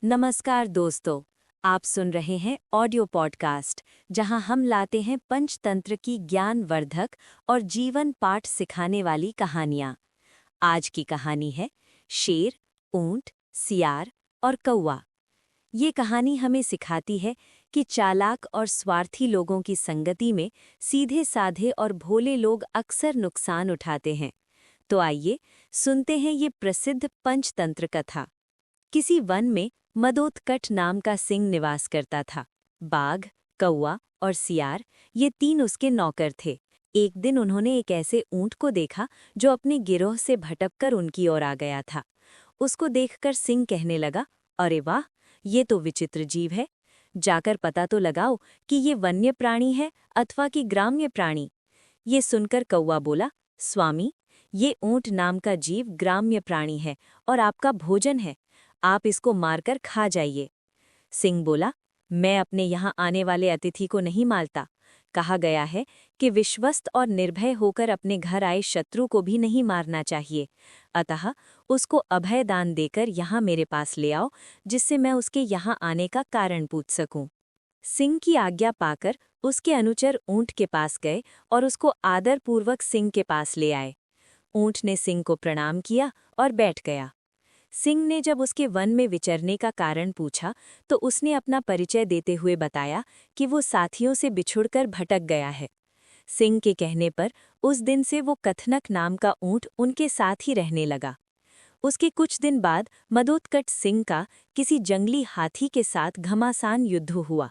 नमस्कार दोस्तों, आप सुन रहे हैं ऑडियो पॉडकास्ट जहां हम लाते हैं पंचतंत्र की ज्ञानवर्धक और जीवन पाठ सिखाने वाली कहानियां। आज की कहानी है शेर, ऊंट, सियार और कौवा। ये कहानी हमें सिखाती है कि चालाक और स्वार्थी लोगों की संगति में सीधे साधे और भोले लोग अक्सर नुकसान उठाते हैं। तो आइए सुनते हैं ये प्रसिद्ध पंचतंत्र कथा। किसी वन में मदोत्कट नाम का सिंह निवास करता था। बाघ, कौवा और सियार ये तीन उसके नौकर थे। एक दिन उन्होंने एक ऐसे ऊंट को देखा जो अपने गिरोह से भटककर उनकी ओर आ गया था। उसको देखकर सिंह कहने लगा, अरे वाह, ये तो विचित्र जीव है। जाकर पता तो लगाओ कि ये वन्य प्राणी है अथवा कि ग्राम्य प्राणी। ये सुनकर कौवा बोला, स्वामी, ये ऊंट नाम का जीव ग्राम्य प्राणी है और आपका भोजन है। आप इसको मारकर खा जाइए। सिंह बोला, मैं अपने यहाँ आने वाले अतिथि को नहीं मारता। कहा गया है कि विश्वस्त और निर्भय होकर अपने घर आए शत्रु को भी नहीं मारना चाहिए। अतः उसको अभय दान देकर यहाँ मेरे पास ले आओ, जिससे मैं उसके यहाँ आने का कारण पूछ सकूं। सिंह की आज्ञा पाकर उसके अनुचर ऊंट के पास गए और उसको आदरपूर्वक सिंह के पास ले आए। ऊंट ने सिंह को प्रणाम किया और बैठ गया। सिंह ने जब उसके वन में विचरने का कारण पूछा तो उसने अपना परिचय देते हुए बताया कि वो साथियों से बिछुड़कर भटक गया है। सिंह के कहने पर उस दिन से वो कथनक नाम का ऊंट उनके साथ ही रहने लगा। उसके कुछ दिन बाद मदोत्कट सिंह का किसी जंगली हाथी के साथ घमासान युद्ध हुआ।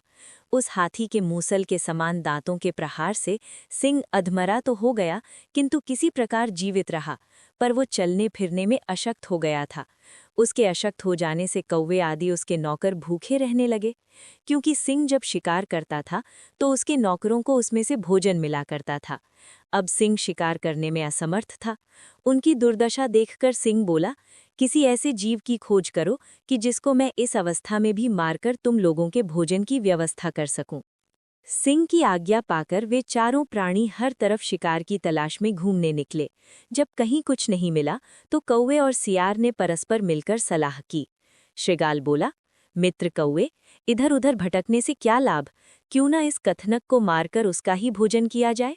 उस हाथी के मूसल के समान दांतों के प्रहार से सिंह अधमरा तो हो गया, किंतु किसी प्रकार जीवित रहा, पर वो चलने फिरने में अशक्त हो गया था। उसके अशक्त हो जाने से कौवे आदि उसके नौकर भूखे रहने लगे, क्योंकि सिंह जब शिकार करता था तो उसके नौकरों को उसमें से भोजन मिला करता था। अब सिंह शिकार करने में असमर्थ था। उनकी दुर्दशा देखकर सिंह बोला, किसी ऐसे जीव की खोज करो कि जिसको मैं इस अवस्था में भी मारकर तुम लोगों के भोजन की व्यवस्था कर सकूं। सिंह की आज्ञा पाकर वे चारों प्राणी हर तरफ शिकार की तलाश में घूमने निकले। जब कहीं कुछ नहीं मिला तो कौवे और सियार ने परस्पर मिलकर सलाह की। श्रृगाल बोला, मित्र कौवे, इधर उधर भटकने से क्या लाभ, क्यों न इस कथनक को मारकर उसका ही भोजन किया जाए।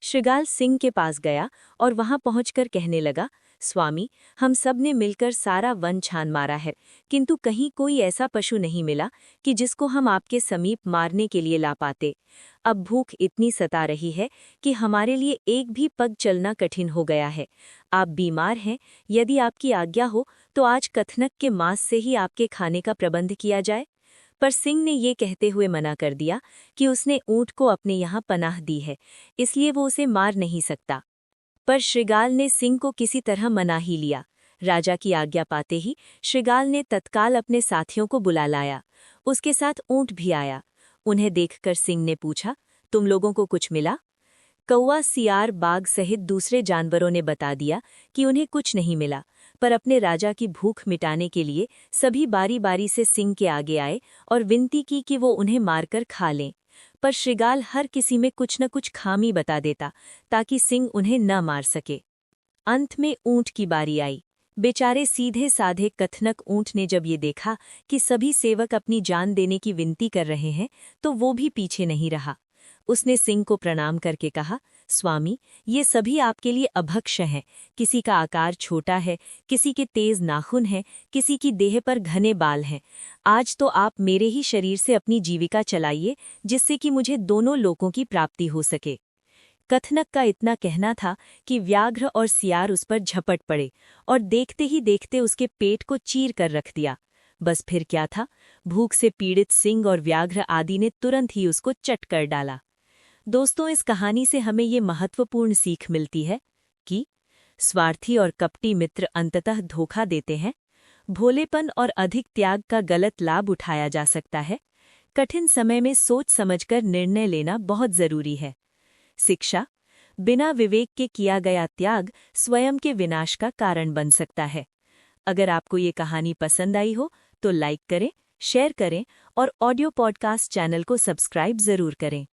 श्रृगाल सिंह के पास गया और वहां पहुंचकर कहने लगा, स्वामी, हम सब ने मिलकर सारा वन छान मारा है, किंतु कहीं कोई ऐसा पशु नहीं मिला कि जिसको हम आपके समीप मारने के लिए ला पाते। अब भूख इतनी सता रही है कि हमारे लिए एक भी पग चलना कठिन हो गया है। आप बीमार हैं, यदि आपकी आज्ञा हो तो आज कथनक के मांस से ही आपके खाने का प्रबंध किया जाए। पर सिंह ने ये कहते हुए मना कर दिया कि उसने ऊंट को अपने यहाँ पनाह दी है, इसलिए वो उसे मार नहीं सकता। पर श्रृगाल ने सिंह को किसी तरह मना ही लिया। राजा की आज्ञा पाते ही श्रृगाल ने तत्काल अपने साथियों को बुला लाया। उसके साथ ऊंट भी आया। उन्हें देखकर सिंह ने पूछा, तुम लोगों को कुछ मिला? कौवा, सियार, बाघ सहित दूसरे जानवरों ने बता दिया कि उन्हें कुछ नहीं मिला, पर अपने राजा की भूख मिटाने के लिए सभी बारी बारी से सिंह के आगे आए और विनती की कि वो उन्हें मारकर खा लें। पर श्रृगाल हर किसी में कुछ न कुछ खामी बता देता ताकि सिंह उन्हें न मार सके। अंत में ऊंट की बारी आई। बेचारे सीधे साधे कथनक ऊंट ने जब ये देखा कि सभी सेवक अपनी जान देने की विनती कर रहे हैं तो वो भी पीछे नहीं रहा। उसने सिंह को प्रणाम करके कहा, स्वामी, ये सभी आपके लिए अभक्ष्य हैं। किसी का आकार छोटा है, किसी के तेज नाखून हैं, किसी की देह पर घने बाल हैं। आज तो आप मेरे ही शरीर से अपनी जीविका चलाइए, जिससे कि मुझे दोनों लोकों की प्राप्ति हो सके। कथनक का इतना कहना था कि व्याघ्र और सियार उस पर झपट पड़े और देखते ही देखते उसके पेट को चीर कर रख दिया। बस फिर क्या था, भूख से पीड़ित सिंह और व्याघ्र आदि ने तुरंत ही उसको चट कर डाला। दोस्तों, इस कहानी से हमें ये महत्वपूर्ण सीख मिलती है कि स्वार्थी और कपटी मित्र अंततः धोखा देते हैं। भोलेपन और अधिक त्याग का गलत लाभ उठाया जा सकता है। कठिन समय में सोच समझकर निर्णय लेना बहुत जरूरी है। शिक्षा, बिना विवेक के किया गया त्याग स्वयं के विनाश का कारण बन सकता है। अगर आपको ये कहानी पसंद आई हो तो लाइक करें, शेयर करें और ऑडियो पॉडकास्ट चैनल को सब्सक्राइब जरूर करें।